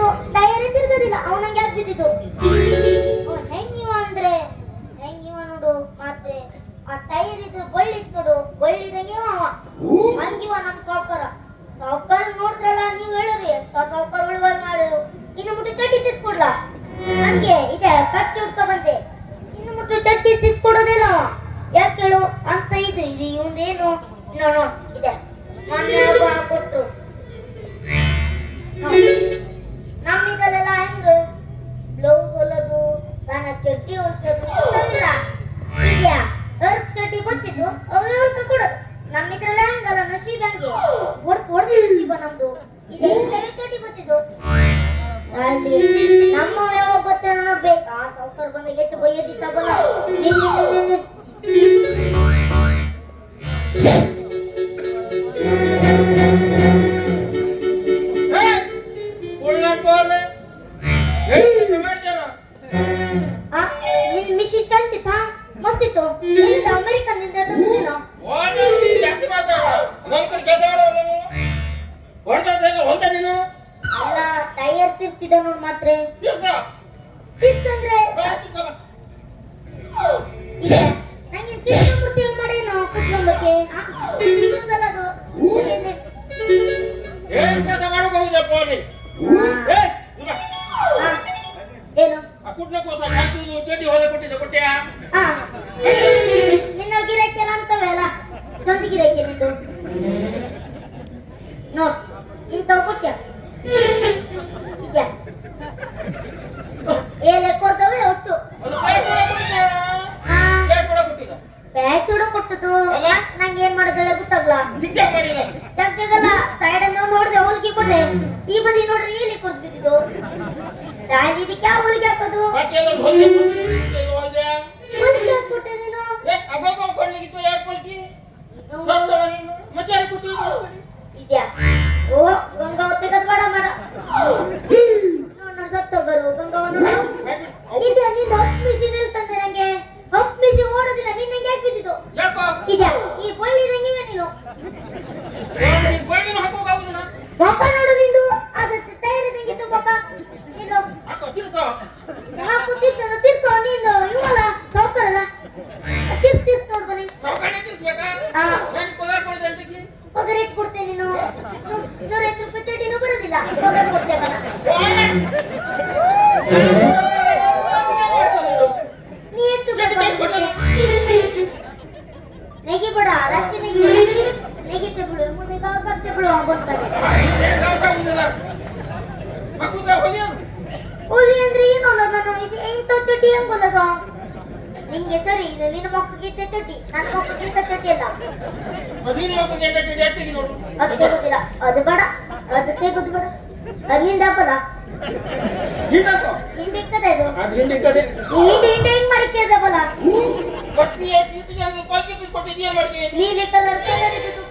ಬಿದ್ದಿದ್ದು ಟೈರ್ ತಿರ್ಗದಿಲ್ಲ ಅವನಂಗೆ ಯಾಕೆ ಬಿದ್ದಿದ್ದು ಹೆಂಗಿವ ಅಂದ್ರೆ ಹೆಂಗಿವ ನೋಡು ಮಾತ್ರೆ ಆ ಟೈರ್ ಇದು ಬಳ್ಳಿತ್ತು ನೋಡು ಬಳ್ಳಿದಂಗೆ ಅವ ಹಂಗಿವ ನಮ್ ಸಾವ್ಕಾರ ನೋಡಿದ್ರಲ್ಲ ನೀವ್ ಹೇಳೋರಿ ಎಂತ ಸಾವ್ಕಾರ ಉಳುವರ್ ಮಾಡು ಇನ್ನು ಮುಟ್ಟು ಚಡ್ಡಿ ತಿಸ್ಕೊಡ್ಲಾ ಹಂಗೆ ಇದೆ ಖರ್ಚು ಹುಡ್ಕ ಬಂದೆ ಇನ್ನು ಮುಟ್ಟು ಚಡ್ಡಿ ತಿಸ್ಕೊಡೋದಿಲ್ಲ ಅವ ಯಾಕೆ ಹೇಳು ಅಂತ ಇದು ಇವಂದೇನು ನೋಡ್ ಇದೆ ಮೊನ್ನೆ ಕೊಟ್ರು ನಮ್ಮಿದಲ್ಲೆಲ್ಲ ಹೆಂಗ ಬ್ಲೌಸ್ ಹೊಲದು ನನ್ನ ಚಡ್ಡಿ ಹೊಲ್ಸೋದು ಇಂಥವಿಲ್ಲ ಇದೆಯಾ ಅರ್ಕ್ ಚಡ್ಡಿ ಗೊತ್ತಿದ್ದು ಅವೇ ಹೊಲ್ಕ ಕೊಡೋದು ನಮ್ಮಿದ್ರೆಲ್ಲ ಹಂಗಲ್ಲ ನಶೀಬ್ ಹಂಗೆ ಹೊಡ್ದು ನಶೀಬ ನಮ್ದು ಇದೆ ಚಡ್ಡಿ ಗೊತ್ತಿದ್ದು ಅಲ್ಲಿ ನಮ್ಮವ್ರು ಯಾವಾಗ ಗೊತ್ತೇನೋ ನೋಡ್ಬೇಕಾ ಸಾವ್ಕಾರ ಬಂದ ಗೆಟ್ಟು ಬೈಯದಿ ತಗೋಲ್ಲ ಮಿಷಿನ್ ಕಂತಿತ್ತ ಮಸ್ತಿತ್ತು ಅಮೆರಿಕನ್ನಿಂದ ಅಲ್ಲ ಟೈರ್ ತಿರ್ತಿದ ನೋಡ್ ಮಾತ್ರ ಅಂದ್ರೆ ನಂಗೆ ತಿರ್ಸ್ಕೊಂಡ್ಬಿಡ್ತೀವಿ ಮಾಡೇನೋ ಕುತ್ಕೊಂಬಕ್ಕೆ ತಿರುದಲ್ಲ ಅದು ಏನು ನಿನ್ನ ಗಿರಕ್ಕೆ ಅಂತವೆ ಅಲ್ಲ ಸ್ವಂತ ಗಿರಕ್ಕೆ ನಿಂದು ನೋಡ್ ಇಂಥವು ಕೊಟ್ಟ ಏಲೆ ಕೊಡ್ತವೆ ಒಟ್ಟು ಬ್ಯಾಚ್ ಕೂಡ ಕೊಟ್ಟದು ನಂಗೆ ಏನ್ ಮಾಡೋದಲ್ಲ ಗೊತ್ತಾಗ್ಲ ಜಗ್ಗಲ್ಲ ಸೈಡ್ ಅನ್ನು ನೋಡಿದೆ ಹೋಲಿಗೆ ಕೊಟ್ಟೆ ಈ ಬದಿ ನೋಡ್ರಿ ಇಲ್ಲಿ ಕೊಡ್ತಿದ್ದು ಸೈಡ್ ಇದಕ್ಕೆ ಯಾವ ಹೋಲಿಗೆ ಹಾಕೋದು ಕೊಟ್ಟೆ ನೀನು ಇದ್ಯಾ ಓ ಗಂಗಾವತಿ ಬೇಡ ಮಾಡ ನೋಡ್ ಸತ್ತೋಗರು ಗಂಗಾವನು ಇದ್ಯಾ ನೀನು ಮಿಷಿನ್ ಎಲ್ಲಿ ತಂದೆ ನಂಗೆ ಹಪ್ ಮಿಷಿನ್ ಓಡೋದಿಲ್ಲ ನಿನ್ನ ಯಾಕೆ ಬಿದ್ದಿದ್ದು ಇದ್ಯಾ ಈ ಬಳ್ಳಿ ನಂಗಿವೆ ನೀನು ಪಾಪ ನೋಡು ನಿಂದು ಅದು ಟೈರ್ ನಂಗಿತ್ತು ಪಾಪ ನೀನು ಹಾಕು ತಿರ್ಸೋ ನೀನು ಇವಲ್ಲ ಸಾವ್ಕಾರಲ್ಲ ತಿರ್ಸ್ ನೋಡ್ ಬನ್ನಿ ಪಗಾರ ಇಟ್ಟು ಕೊಡ್ತೇನೆ ನೀನು 150 ರೂಪಾಯಿ ಚಡ್ಡಿನೂ ಬರೋದಿಲ್ಲ ಪಗಾರ ಕೊಡ್ತೇವಲ್ಲ ನೀ ಎಷ್ಟು ನೆಗಿ ಬಿಡ ರಶಿ ನೆಗಿತೆ ಬಿಡು ಮುಂದೆ ಕಾವು ಕಟ್ತೆ ಬಿಡು ಗೊತ್ತಾಗ ಹುಲಿ ಅಂದ್ರೆ ಏನು ನಾನು ಇದು ಎಂತ ಚಡ್ಡಿ ಹೆಂಗೊಲ್ಲದ ನಿಂಗೆ ಸರಿ ಇದು ನಿನ್ನ ಮಕ್ಕಳಿಗಿಂತ ಚಡ್ಡಿ ನನ್ನ ಮಕ್ಕಳಿಗಿಂತ ಚಡ್ಡಿ ಅಲ್ಲ ಅದು ತೆಗುದಿಲ್ಲ ಅದು ಬೇಡ ಅದು ತೆಗುದು ಬೇಡ ಅದು ಹಿಂದೆ ಹಾಕಲ್ಲ ಹಿಂದೆ ಇಕ್ಕದೆ ಅದು ಹಿಂದೆ ಹೆಂಗ್ ಮಾಡಿಕ್ಕೆ ಬಲ ನೀಲಿ ಕಲರ್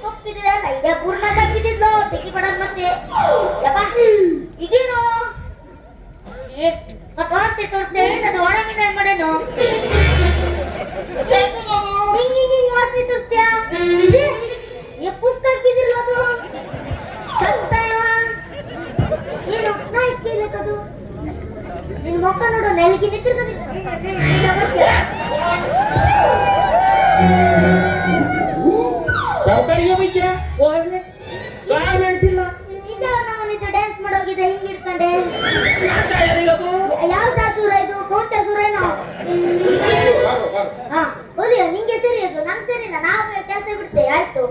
ಕೊಪ್ಪಿದಿರಲ್ಲ ಇದೆ ಪೂರ್ಣ ತಪ್ಪಿದಿದ್ಲು ತೆಗಿ ಬಡದ್ ಮತ್ತೆ ಯಪ್ಪ ಇದೇನು ಮತ್ತೆ ತೋರಿಸ್ತೇವೆ ನಾನು ಒಳಗಿನ ಮಾಡೇನು ಹಿಂಗೆ ವಾಸನೆ ತೋರಿಸ್ತೀಯಾ ಪುಸ್ತಕ ಬಿದ್ದಿರಲ್ಲ ಅದು ಸತ್ತಾಯವ ಏನು ನಾ ಇಟ್ಟಿಲ್ಲದು ನಿನ್ ಮುಖ ನೋಡು ನೆಲಗಿ ನಿಂತಿರ್ತದೆ ಡ್ಯಾನ್ಸ್ ಮಾಡೋಗಿದೆ ಹಿಂಗ್ ಇಟ್ಕೊಂಡೆ ಯಾವ ಸಾಸೂರ ಇದು ಕೋಚಾಸೂರ ಏನೋ ಹೋಲಿಯ ನಿಂಗೆ ಸರಿ ಅದು ನಮ್ ಸರಿ ಇಲ್ಲ ನಾವು ಕೆಲಸ ಬಿಡ್ತೇವೆ ಆಯ್ತು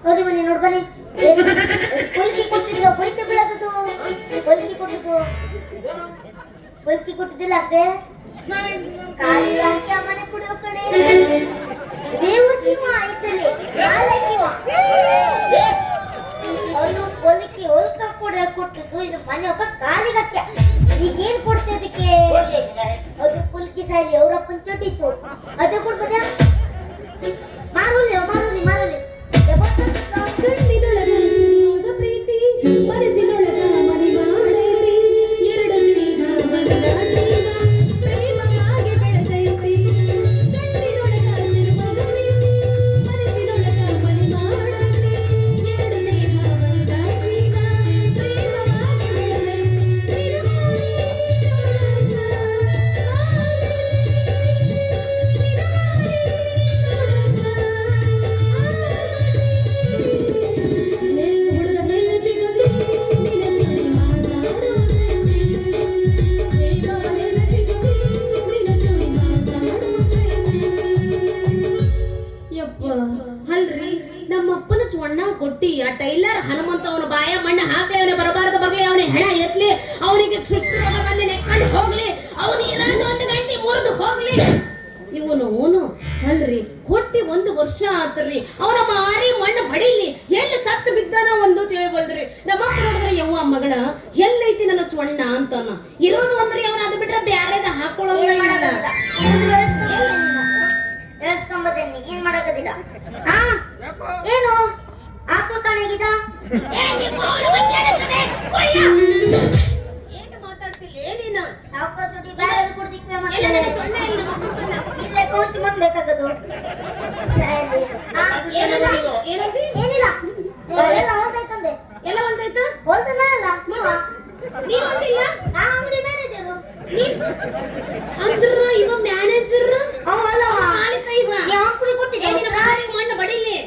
ಹೋಗಿ ಬನ್ನಿ ನೋಡ್ ಬನ್ನಿ ಕೊಲ್ಕಿ ಕೊಟ್ಟಿದ್ದು ಕೊಯ್ತು ಬೀಳೋದು ಕೊಲ್ಕಿ ಕೊಟ್ಟಿದ್ದು ಕೊಲ್ಕಿ ಕೊಟ್ಟಿದ್ದಿಲ್ಲ ಅದೇ ಕಾಲಿ ಹಾಕಿ ಮನೆ ಕುಡಿಯೋ ಕಡೆ ದೇವು ಸಿಂಹ ಆಯ್ತಲ್ಲಿ ಅವನು ಕೊಲ್ಕಿ ಹೊಲ್ಕ ಕೂಡ ಕೊಟ್ಟಿದ್ದು ಇದು ಮನೆ ಒಬ್ಬ ಕಾಲಿಗೆ ಹಾಕ್ಯ ಈಗೇನ್ ಕೊಡ್ತೇ ಅದಕ್ಕೆ ಅದು ಕುಲ್ಕಿ ಸಾಯ್ಲಿ ಅವರಪ್ಪನ ಚೊಟ್ಟಿತ್ತು ಅದೇ ಕೊಡ್ಬೋದ್ಯಾ ಮಾರುಲಿ ಮಾರುಲಿ ಮಾರುಲಿ ಪ್ರೀತಿ ಮನಸ್ಸಿನೊಳಗ ಮನೆ ಮಾಡೈತಿ ಎರಡು ಪ್ರೇಮವಾಗಿ ಬೆಳೆದೈತಿ ಕಣ್ಣಿನೊಳಗ ಆಶೀರ್ವಾದ ಪ್ರೀತಿ ಮನಸ್ಸಿನೊಳಗ ಅಲ್ರಿ ನಮ್ಮ ಅಪ್ಪನ ಚೊಣ್ಣ ಕೊಟ್ಟಿ ಆ ಟೈಲರ್ ಹನುಮಂತ ಅವನ ಬಾಯ ಮಣ್ಣ ಹಾಕ್ಲಿ ಅವನ ಬರಬಾರದು ಬರ್ಲಿ ಅವನ ಹೆಣ ಎತ್ಲಿ ಅವನಿಗೆ ಚುಟ್ಟು ರೋಗ ಬಂದು ನೆಕ್ಕೊಂಡು ಹೋಗ್ಲಿ ಅವನು ಏನಾದ್ರು ಒಂದು ಗಂಟೆ ಮುರಿದು ಹೋಗ್ಲಿ ಇವನು ಅಲ್ರಿ ಕೊಟ್ಟಿ 1 ವರ್ಷ ಆತ್ರಿ ಅವನ ಮಾರಿ ಮಣ್ಣು ಬಡಿಲಿ ಎಲ್ಲಿ ಸತ್ತು ಬಿದ್ದಾನ ಒಂದು ತಿಳಿಬಲ್ದ್ರಿ ನಮ್ಮಪ್ಪ ನೋಡಿದ್ರೆ ಯವ್ವ ಮಗಳ ಎಲ್ಲೈತಿ ನನ್ನ ಚೊಣ್ಣ ಅಂತಾನ ಇರೋದು ಒಂದ್ರಿ ಅವನ ಅದು ಬಿಟ್ರೆ ಬ್ಯಾರೆದ ಹಾಕೊಳ್ಳೋಂಗ ಇಲ್ಲ ಹೇಳ್ಸ್ಕೊಂಬತ್ತೇನಿ ಏನ್ ಮಾಡಕದಿಲ್ಲ ಹಾ ಏನು ಆಕಳು ಕಾಣಗಿದ ಏನು ಮಾತಾಡ್ತಿಲ್ಲ ಏನೇನು ಸಾವ್ಕಾಶ ಸುಟಿ ಬೇರೆ ಕೊಡ್ತಿಕ್ವೆ ಮತ್ತೆ ಇಲ್ಲೇ ಕೋತಿ ಮಂದ್ ಬೇಕಾಗದು ಏನಿಲ್ಲ ಎಲ್ಲ ಹೊಲ್ದಾಯ್ತಂದೆ ಎಲ್ಲ ಒಂದಾಯ್ತು ಹೊಲ್ದನ ಅಲ್ಲ ನೀವ್ ಒಂದಿಲ್ಲ ನಾ ಅಂಗಡಿ ಮ್ಯಾನೇಜರು ಅಂದ್ರ ಇವ ಮ್ಯಾನೇಜರ್ ಅವಲ್ಲ ಮಾಲೀಕ ಇವ ಯಾವ ಕುಡಿ ಕೊಟ್ಟಿದ್ದೆ ಏನಿನ ಬಾರಿ ಮಣ್ಣು ಬಡಿಲಿ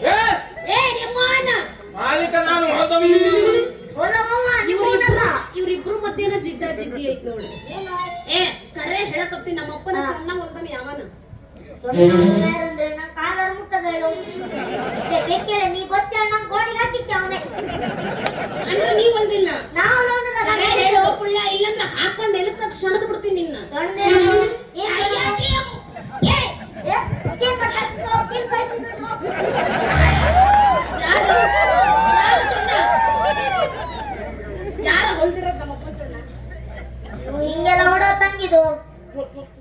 ಏ ನಿಮ್ಮನ ಮಾಲೀಕ ನಾನು ಇವ್ರಿಬ್ರು ಮಧ್ಯೇನ ಜಿದ್ದಿ ಐತ್ ನೋಡಿ ಏ ಕರೆ ಹೇಳಕತ್ತೀನಿ ನಮ್ಮ ಅಪ್ಪನ ಚೊಣ್ಣ ಹೊಲ್ದಾನ ಯಾವನ ಅಂದ್ರೆ ನಾ ಕಾಲರ್ ಮುಟ್ಟದ ಹೇಳು ಬೇಕೇಳೆ ನೀ ಗೊತ್ತೇಳ ನಂಗೆ ಗೋಣಿಗೆ ಹಾಕಿಕ್ಕೆ ಅವನೇ ಅಂದ್ರೆ ನೀವ್ ಒಂದಿಲ್ಲ ನಾವು ಕರೆ ಹೇಳೋ ಪುಳ್ಳ ಇಲ್ಲಂದ್ರ ಹಾಕೊಂಡ್ ನೆಲಕ್ಕ ಕ್ಷಣದ್ ಬಿಡ್ತೀನಿ ನಿನ್ನ ಯಾರ ಹೊಲ್ದಿರೋದು ನಮ್ಮ ಅಪ್ಪನ ಚೊಣ್ಣ ಹಿಂಗೆಲ್ಲ ಹೊಡೋ ತಂಗಿದು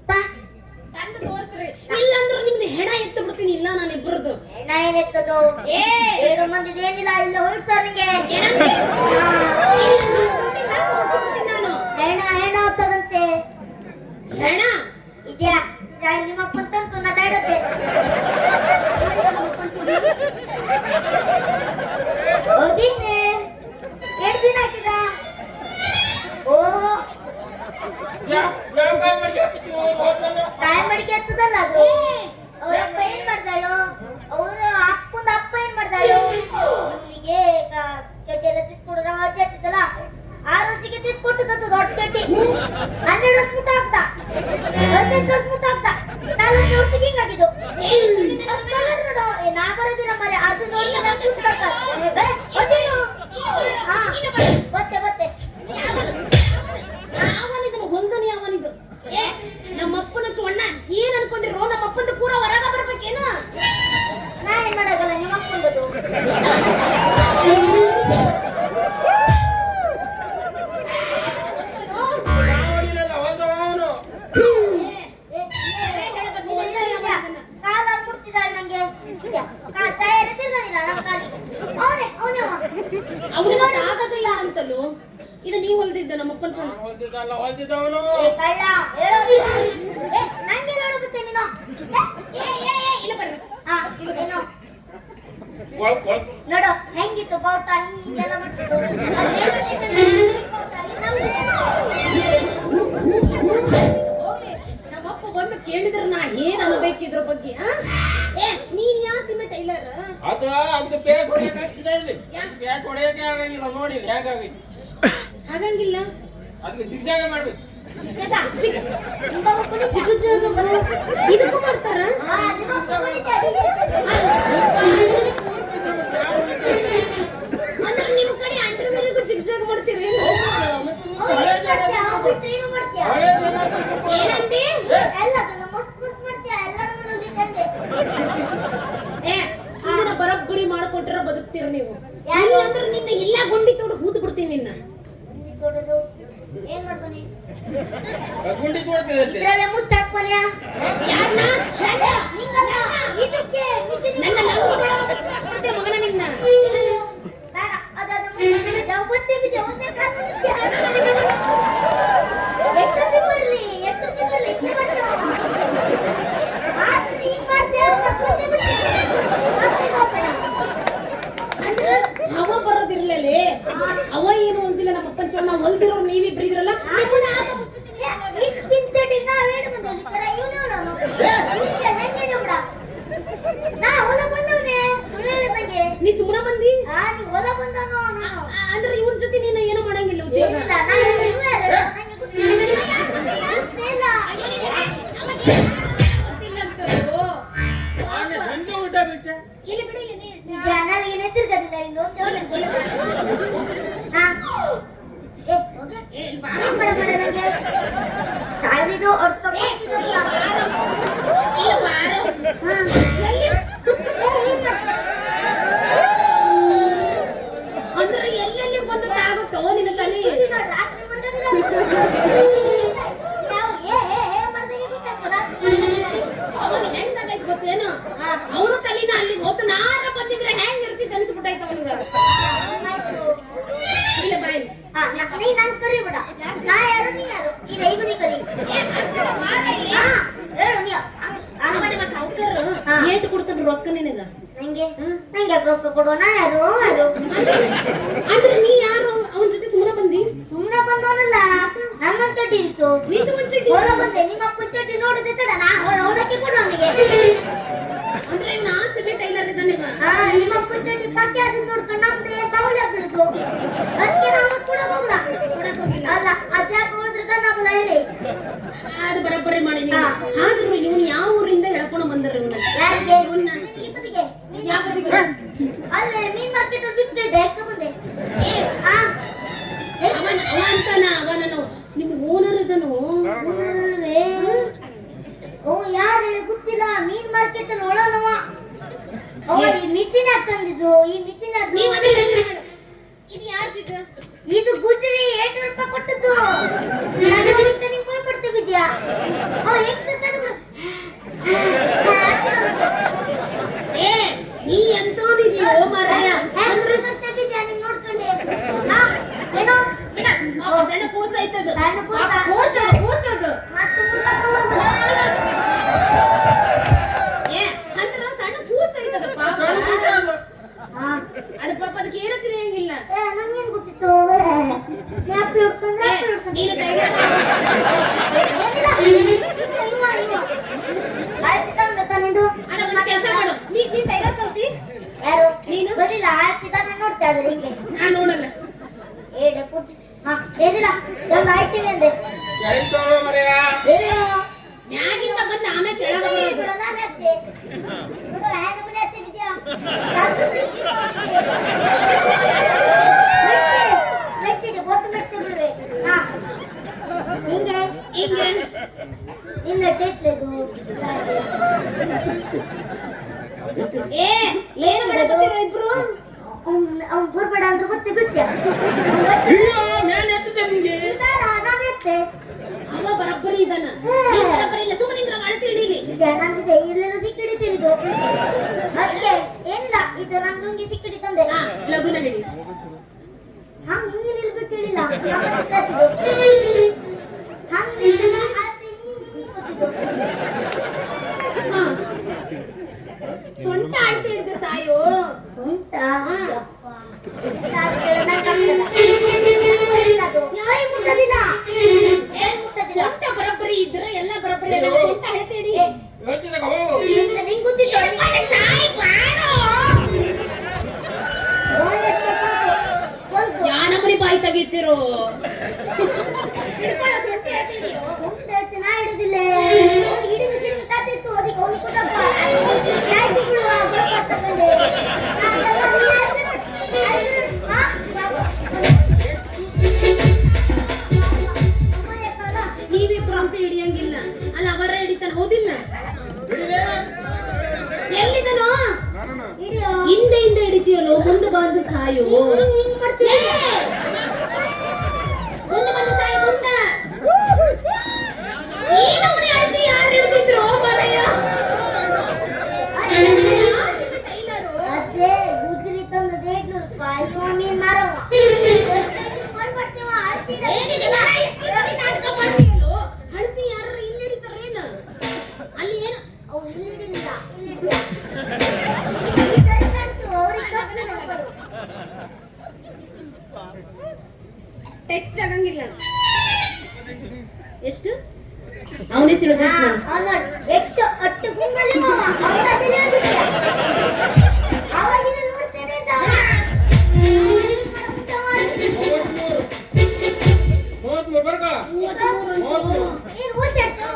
ತಂದು ತೋರಿಸ್ರಿ ಇಲ್ಲಂದ್ರ ನಿಮ್ದು ಹೆಣ ಎತ್ತು ಬಿಡ್ತೀನಿ ಇಲ್ಲ ನಾನು ಇಬ್ಬರದು ಹೆಣ ಏನೆತ್ತದು ಏ 7 ಮಂದಿದ ಏನಿಲ್ಲ ಇಲ್ಲ ಹೊಡ್ಸೋರ್ ನಿಂಗೆ ನಾನು ಹೆಣ ಹೋಗ್ತದಂತೆ ಹೆಣ ಇದ್ಯಾ ನಿಮ್ಮಪ್ಪನ ತಂತು ನಾ ಸೈಡತ್ತೆ ಹೋಗಿದ್ನೆ 2 ದಿನ ಹಾಕಿದ ಓಹೋ ತಾಯಿ ಮಡಿಕೆ ಎತ್ತದಲ್ಲ ಅದು ಅವ್ರಪ್ಪ ಏನ್ ಮಾಡ್ದಾಳು ಅವ್ರ ಅಪ್ಪಂದ ಅಪ್ಪ ಏನ್ ಮಾಡ್ದಾಳು ಇವನಿಗೆ ಚಡ್ಡಿ ಎಲ್ಲ ತಿಸ್ಕೊಡ್ರ ಅಜ್ಜಿ ಹತ್ತಿದ್ದಲ್ಲ 6 ವರ್ಷಕ್ಕೆ ತಿಸ್ಕೊಟ್ಟದ್ದು ದೊಡ್ಡ ಚಡ್ಡಿ 12 ವರ್ಷ ಮುಟ್ಟ ಹಾಕ್ದ 18 ವರ್ಷ ಮುಟ್ಟ ಹಾಕ್ದ 40 ವರ್ಷಕ್ಕೆ ಹಿಂಗಾಗಿದ್ದು ನೋಡು ನಾ ಬರೋದಿಲ್ಲ ಮರೆ ಅದು ನೋಡಿ ಗೊತ್ತೆ ಯಾವನಿದನು ಹೊಲ್ದನಿ ಯಾವನಿದು ಏ ನಮ್ಮಪ್ಪನ ಚೊಣ್ಣ ಏನ್ ಅನ್ಕೊಂಡಿರೋ ನಮ್ಮಪ್ಪಂದ ಪೂರ ಹೊರಗ ಬರ್ಬೇಕೇನ ನಾ ಏನ್ ಮಾಡಾಗಲ್ಲ ನಿಮ್ಮ ಅಪ್ಪಂದದು ಕಾಲ ಮುಟ್ತಿದ್ದಾಳೆ ನಂಗೆ ತಯಾರಿ ತಿರ್ಗದಿಲ್ಲ ನಮ್ಮ ಕಾಲಿಗೆ ಅವನೇ ಅವನಿಗೆ ಆಗದಿಲ್ಲ ಅಂತಲೂ ಇದು ನೀವ್ ಹೊಲ್ದಿದ್ದ ನಮ್ಮಪ್ಪನ ಚೊಣ್ಣ ಹೊಲ್ದಿದ್ದವನು ಕಳ್ಳ ಹೇಳೋ ನಂಗೆ ನೋಡುತ್ತೆ ನೀನು ಇಲ್ಲ ಬರ್ರಿ ಹಾ ಏನೋ ನೋಡು ಹೆಂಗಿತ್ತು ಬಾವುಟ ಹಿಂಗೆಲ್ಲ ಮಾಡ್ತಿದ್ದು ನಮ್ಮಪ್ಪ ಬಂದು ಕೇಳಿದ್ರ ನಾ ಏನ್ ಅನ್ಬೇಕು ಇದ್ರ ಬಗ್ಗೆ ಏ ನೀನ್ ಯಾ ಸಿಮೆ ಟೈಲರ್ ಅದು ಪೇಟ್ ಹೊಡೆಯಕ್ಕೆ ಇಲ್ಲಿ ಪೇಟ್ ಹೊಡೆಯಕ್ಕೆ ಆಗಂಗಿಲ್ಲ ನೋಡಿ ಹೇಗಾಗಿ ಹಾಗಂಗಿಲ್ಲ ಅದಕ್ಕೆ ಜಿಗ್ಜಾಗ ಮಾಡ್ಬೇಕು ಚಿಕ್ಕ ಜಾಗ ಇದಕ್ಕೂ ಮಾಡ್ತಾರ ಅಂದ್ರೆ ನಿಮ್ ಕಡೆ ಅಂಡ್ರ ಮೇಲೆಗೂ ಜಿಗ್ಜಾಗ ಮಾಡ್ತೀರಿ ಏನಂತಿ ಏ ಇದನ್ನ ಬರಬ್ಬರಿ ಮಾಡ್ಕೊಟ್ರ ಬದುಕ್ತೀರ ನೀವು ಇಲ್ಲಾಂದ್ರೆ ನಿನ್ನ ಇಲ್ಲ ಗುಂಡಿ ತೋಡು ಹೂತ್ ಬಿಡ್ತೀನಿ ನಿನ್ನ ಏನ್ ಮಾಡ್ಕೊನಿ ಗುಂಡಿ ತೋಡ್ತಿದ್ದೆ ಇದ್ರಲ್ಲೇ ಮುಚ್ಚಾಕ್ಕೊನ್ಯಾ ಯಾರನ್ನ ಇದಕ್ಕೆ ನನ್ನ ಲಂಗದೊಳಗ ಮುಚ್ಚಾಕ್ಬಿಡ್ತೆ ಮಗನ ನಿನ್ನ ಬೇಡ ಅದಾದ ನಾವು ಗೊತ್ತೇ ಬಿದ್ದೆ ಒಂದೇ ಕಾಲ ಎಷ್ಟೊತ್ತಿ ಬರ್ಲಿ ಇಷ್ಟೇ ಅವ ಬರೋದಿರ್ಲೇ ಅವ ಏನು ಹೊಲ್ದಿಲ್ಲ ನಮ್ಮ ಅಪ್ಪನ ಚೊಣ್ಣ ಹೊಲ್ದಿರೋ ನೀವಿಬ್ರು ಇದ್ರಲ್ಲ ನಿಮ್ಮನ್ನ ಆಗ ನೀ ಸುಮ್ಮನೆ ಬಂದಿ ಅಂದ್ರೆ ಇವನ್ ಜೊತೆ ನೀನು ಏನು ಮಾಡಂಗಿಲ್ಲ ಉದ್ಯೋಗ ಇಲ್ಲಿ ಬಿಡಿ ನಿಜ ನನಗೇನೆ ತಿರ್ಗದಿಲ್ಲ ಇನ್ನೊಂದು ಹಾ ಏ ಹೋಗೆ ಏ ಬಾ ಏನ್ ಮಾಡ ನಂಗೆ ಸಾಲಿದು ಒಡ್ಸ್ಕೊಂಡ್ ಇಲ್ಲ ಬಾರೋ ಹಾ ಎಲ್ಲಿ ಏನ್ ಮಾಡ್ತಿ? ಅಂದ್ರೆ ಎಲ್ಲೆಲ್ಲಿ ಬಂದು ತಾಗುತ್ತೋ ನಿನ್ನ ತಲೆ ಇದು ರಾತ್ರಿ ಮಲಗೋದಿಲ್ಲ. ನಾವು ಮಾಡ್ದಂಗೆ ಗೊತ್ತಾಗ್ತದ? ಅವಾಗ ಹೆಂಗಾಗೈತ್ ಗೊತ್ತೇನು ಹಾ. ಅವನ ತಲೆನ ಅಲ್ಲಿ ಹೋತು ನಾರ ಬಂದಿದ್ರೆ ಹೆಂಗ್ ಇರ್ತಿತ್ತು ಅನ್ಸ್ಬಿಟ್ಟೈತ ಅವನಿಗ ಇಲ್ಲ ಬಾಯಿ ಹಾ, ನೀ ನನ್ ಕರಿಬೇಡ. ನಾ ಯಾರು ನೀ ಯಾರು ಈಗ ಐದು ನೀ ಕರಿ. ಹಾ, ಹೇಳು ನೀ. ಸಾವುಕಾರ ಹಾ. ಏಟು ಕೊಡ್ತಾನ ರೊಕ್ಕ ನಿನಗ ನಂಗೆ ನಂಗೆ ರೊಕ್ಕ ಕೊಡುವ ನಾ ಯಾರು ಯಾರು ಅಂದ್ರೆ ನೀ ಯಾರು ಅವನ ಜೊತೆ ಸುಮ್ಮನೆ ಬಂದಿ ಸುಮ್ನೆ ಬಂದವನಲ್ಲ ನನ್ನೊಂದ್ ಚಡ್ಡಿ ಇತ್ತು ನಿಂದು ಒಂದ್ ಚೀಟಿ ಹೊರ ಬಂದೆ ನಿಮ್ಮ ಅಪ್ಪನ ಚಡ್ಡಿ ನೋಡಿದೆ ತಡ ನಾ ಅವಳಕ್ಕೆ ಕೊಡು ಅವನಿಗೆ. ಅಂದ್ರೆ ಇವನ ಆಸ್ತಿ ಬೇ ಟೈಲರ್ ಇದ್ದಾನೆ ಇವ ಹಾ, ನಿಮ್ಮ ಅಪ್ಪನ ಚಡ್ಡಿ ಪಕ್ಕೆ ಅದನ್ನ ನೋಡ್ಕೊಂಡು ನಮ್ದೆ ಬಾವುಲ ಬೀಳುದು ಅದಕ್ಕೆ ನಾವು ಕೂಡ ಹೋಗ್ಲ ಕೊಡಕ್ ಹೋಗಿಲ್ಲ ಅಲ್ಲ ಅದ್ಯಾಕೆ ಹೋದ್ರೆ ಗನ್ನ ಬಲ ಹೇಳಿ ಅದು ಬರಬ್ಬರಿ ಮಾಡಿ ಹಾ. ಆದ್ರೂ ಇವನು ಯಾವ ಊರಿಂದ ಹೇಳ್ಕೊಂಡು ಬಂದಾರ ಇವನ ಯಾರಿಗೆ ಈ ಬದಿಗೆ ನೀನ್ ಯಾವ ಬದಿಗೆ? ಅಲ್ಲೇ ಮೀನ್ ಮಾರ್ಕೆಟ್ ಬಿತ್ತಿದ್ದೆ ಎಕ್ಕ ಬಂದೆ ಹಾ ಅವ ಅಂತಾನ ಅವನನು ನಿಮ್ ಓನರ್ ಇದನು ಓ ಯಾರು ಹೇಳಿ ಗೊತ್ತಿಲ್ಲ ಮೀನ್ ಮಾರ್ಕೆಟ್ ಅಲ್ಲಿ ಒಳನವ ಅವ ಈ ಮಿಷಿನ್ ತಂದಿದ್ದು ಈ ಮಿಷಿನ್ ನೀವ್ ಅದೇ ಹೆಸ್ರು ಹೇಳು. ಇದು ಯಾರ್ದಿದು ಇದು ಗುಜರಿ 700 ರೂಪಾಯಿ ಕೊಟ್ಟದ್ದು ನಾನು ನಿಂಗೆ ಫೋನ್ ಮಾಡ್ತಿದ್ಯಾ ಅವ ಹೆಂಗ್ ಸತ್ತರು ಏ ನೀ ಎಂತೋನಿದೀಯೋ ಮಾರಾಯ ಅಂದ್ರೆ ಬರ್ತಿದ್ಯಾ ನೀನ್ ನೋಡ್ಕೊಂಡೆ ಹಾ ಏನೋ ಬಿಡ ಸಣ್ಣ ಕೂಸ ಐತದು ಸಣ್ಣ ಕೂಸ. ಕೂಸದು ಮತ್ತೆ ಏ ಅಂದ್ರ ಸಣ್ಣ ಕೂಸ ಐತದ ಪಾಪ ಹಾ ಅದು ಪಾಪ ಅದಕ್ಕೆ ಏನು ತಿಳಿಯಂಗಿಲ್ಲ ನಂಗೇನ್ ಗೊತ್ತಿತ್ತು ನ್ಯಾಪಿ ಹೊಡ್ಕೊಂಡ್ರೆ ಏ, ನೀನು ಟೈಲರ್ ಅಲ್ಲ ಒಂದು ಕೆಲಸ ಮಾಡು ನೀ ಟೈಲರ್ ಕಲ್ತಿ ಯಾರು ನೀನು? ಬರಿಲ್ಲ ಆಯ್ತಿದ್ದಾನೆ ನೋಡ್ತಾ ಇದ್ರೆ ಹಿಂಗೆ ನಾ ನೋಡಲ್ಲ ಏಡೆ ಕೊಟ್ಟಿ ಹಾ ಏನಿಲ್ಲ ಎಲ್ಲ ಆಯ್ತೀವಿ ಅಂದೆ ಹೇಳ್ತಾವ ಮರೆಯ ಏನು ಮ್ಯಾಗಿಂದ ಬಂದು ಆಮೇಲೆ ಕೆಳಗೆ ಬರೋದು ನಾನು ಅತ್ತೆ ಹುಡುಗ ಹ್ಯಾಂಗ ಮನೆ ಅತ್ತೆ ಬಿದ್ಯಾ ಮೆಟ್ಟಿಗೆ ಬೊಟ್ಟು ಮೆಟ್ಟಿ ಬಿಡ್ವೆ ಹಾ ಹಿಂಗೆ ಹಿಂಗೆ ನಿನ್ನ ಟೇಟ್ಲೆದು ಏ ಏನು ಮಾಡಕತ್ತೀರೋ ಇಬ್ರು ಅವ್ನು ಬರ್ಬೇಡ ಅಂದ್ರೆ ಗೊತ್ತೇ ಬಿಡ್ತೀಯ ಮೇಲೆ ಎತ್ತದೆ ನಿಂಗೆ ನಾನೆತ್ತೆ ಅವ ಬರಬ್ಬರಿ ಇದನ್ನ ನೀನ್ ಬರಬ್ಬರಿ ಇಲ್ಲ ಸುಮ್ಮನೆ ನಿಂದ್ರ ಅಳತಿ ಹಿಡೀಲಿ ನಂದಿದೆ ಇಲ್ಲೆಲ್ಲ ಸಿಕ್ಕಿಡಿತಿರಿದು ಅದಕ್ಕೆ ಏನಿಲ್ಲ ಇದು ನನ್ನ ನುಂಗಿ ಸಿಕ್ಕಿಡಿ ತಂದೆ ಹಾ ಲಗುನ ಹಿಡಿ ಹಂಗ ಹಿಂಗೆ ನಿಲ್ಬೇಕು ಹೇಳಿಲ್ಲ ಹಾ ಸೊಂಟ ಅಳತಿ ಹಿಡಿದು ಸಾಯೋ ಸೊಂಟ ಸೊಂಟ ಬರಬ್ಬರಿ ಇದ್ರೆ ಎಲ್ಲ ಬರಬ್ಬರಿ ಅಲ್ಲ ಸೊಂಟ ಅಳತಿ ಹಿಡಿ ಹೇಳ್ತಿದ್ದಾಗ ಹೋಗು ನಿಂಗೆ ಗೊತ್ತಿತ್ತು ಯಾನಮನಿ ಬಾಯಿ ತೆಗಿತಿರೋ ಹಿಡ್ಕೊಳ್ಳೋ ಸೊಂಟ ಅಳತಿ ಹಿಡಿಯೋ ನಾ ಹಿಡಿದಿಲ್ಲ ಹಿಡಿದು ಹಿಡಿದು ಕಾತಿತ್ತು ಅದಕ್ಕೆ ಅವ್ನು ಕೊಟ್ಟಪ್ಪ ಯಾಕೆ ಬಿಡುವ ಬಂದೆ ನೀವಿಬ್ರು ಅಂತ ಹಿಡಿಯಂಗಿಲ್ಲ ಅಲ್ಲ ಅವರ ಹಿಡಿತಾನ ಹೌದಿಲ್ಲ ಎಲ್ಲಿದನೋ ಹಿಡಿಯೋ ಹಿಂದೆ ಹಿಂದೆ ಹಿಡಿತೀಯಲ್ಲೋ ಮುಂದೆ ಬಂದು ಸಾಯೋ ಹಿಂಗ್ ಮಾಡ್ತೀವಿ ಮುಂದೆ ಬಂದು ಸಾಯೋ ಮುಂದೆ ಏನು ಅವನೇ ಅಳ್ತಿ ಯಾರು ಹಿಡಿದಿದ್ರು ಮರಯ್ಯ ಅದೇ ಗುಜರಿ ತಂದದ 800 ರೂಪಾಯಿ ಇವ ಮೀನ್ ಮಾರವ ಫೋನ್ ಮಾಡ್ತೀವ ಆಡ್ತೀರ ಏನಿದೆ ಮಾರಾಯ ಈ ನಾಟಕ ಮಾಡ್ತೀಯಲ್ಲೋ ಅಳ್ತಿ ಯಾರು ಇಲ್ಲಿ ಹಿಡಿತಾರೇನು ಅಲ್ಲಿ ಏನು ಅವ್ನು ಇಲ್ಲಿ ಹಿಡಿಲಿಲ್ಲ ಇಲ್ಲಿ ಹಿಡಿದ ಈ ಸರಿ ಕಾಣಿಸು ಅವ್ರಿಗೆ ನೋಡ್ಬಾರು ಟಚ್ ಆಗಂಗಿಲ್ಲ ಎಷ್ಟು ಅವನೇ ತಿಳಿದೈತ್ ನಾನು ಹೆಚ್ಚು ಅಟ್ಟು ಕುಂಗಲಿ ಮಾವ ಅವ್ನ ಅದಿಲ್ಲ ಅಂದಿದ್ದ. ಅವಾಗಿನ ನೋಡ್ತೇನೆ ಅಂತ ಅವ. ಮೂವತ್ಮೂರು ಬರ್ಕ 33 ಅಂತು ಏನ್ ಓಸಾಡ್ತೀವ?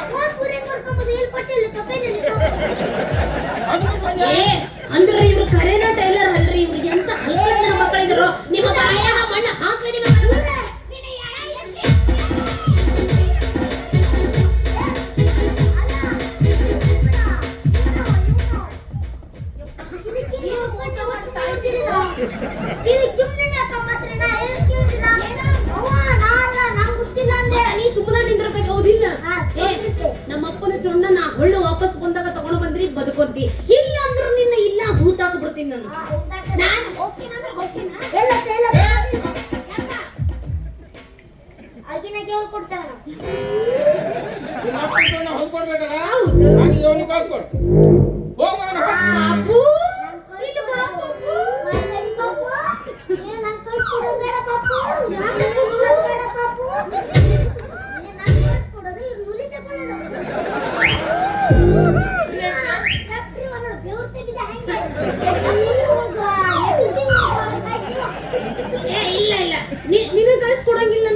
ಮೂವತ್ಮೂರು ಹೆಂಗ್ ಬರ್ಕೊಂಬೋದು? ಇಲ್ಲಿ ಪಟ್ಟಿಲ್ಲ ಕಪ್ಪೆನಲ್ಲಿ ಅದು ಏ ಅಂದ್ರೆ ಇವ್ರು ಕರೇನ ಟೈಲರ್ ಅಲ್ರಿ ಇವ್ರು ಎಂತ ಹಲ್ಕಟ್ಟಿನ ಮಕ್ಕಳಿದ್ರು ನಿಮ್ಮ ಬಾಯಾಗ ಮಣ್ಣು ಹಾಕ್ಲಿ ನಿಮ್ಮ ಮನೆ. ನಿನ್ನ ಎಡ ಎತ್ತಿ. ನೀವು ಮೋಸ ಮಾಡಿ ಸಾಯ್ತೀರಾ? ಕಿವಿ ಚುಮ್ನೆ ಅಕ್ಕ ಮಾತ್ರ ನಾ ಏನು ಕೇಳಿಲ್ಲ. ಅವ್ವ ನಾ ಅಲ್ಲ ನಂಗೆ ಗೊತ್ತಿಲ್ಲ ಅಂದೆ. ಮತ್ತೆ ನೀ ಸುಮ್ಮನೆ ನಿಂದಿರ್ಬೇಕು ಹೌದಿಲ್ಲ? ಹಾ, ಏ ನಮ್ಮಪ್ಪನ ಚೊಣ್ಣ ನಾ ಹೊಳ್ಳು ವಾಪಸ್ ಬಂದಾಗ ತಗೊಂಡು ಬಂದ್ರಿ ಬದುಕೊಂತಿ, ಇಲ್ಲ ಅಂದ್ರ ನಿನ್ನ ಇಲ್ಲ ಭೂತಾಕ ಬಿಡ್ತೀನಿ ನಾನು. ನಾನು ಹೋಗ್ತೀನಂದ್ರೆ ಹೋಗ್ತೀನ. ಎಲ್ಲ ಎಲ್ಲ ಯಾಕ? ಆಗಿನ ಕೇಳಿ ಕೊಡ್ತಾನ. ಹೊಂದ್ಕೊಡ್ಬೇಕಲ್ಲ ಹೌದು. ಹಾಗೆ ಅವನಿಗೆ ಕಳ್ಸ್ಕೊಡು. ಹೋಗ್ ಮಗನ, ಹೋಗ್. ಬಾಪು ಇದು ಬಾಪು. ಮಾತಾಡಿ ಬಾಪು. ಏ ನಂಗೆ ಕಳ್ಸ್ಕೊಡೋದು ಬೇಡ ಬಾಪು. ಯಾಕೆ ಕಳ್ಸ್ಕೊಡೋದು ಬೇಡ ಬಾಪು? ಏ ನಂಗೆ ಕಳ್ಸ್ಕೊಡೋದು ಇವ್ರು ನುಲಿ ತಗೊಳ್ಳೋದು. ಕತ್ರಿ ಒಂದು ಬೆವ್ರು ತೆಗೆದ ಹೆಂಗೆ? ಏ ಇಲ್ಲ ಇಲ್ಲ ನಿನಗೆ ಕಳಿಸ್ಕೊಡಂಗಿಲ್ಲ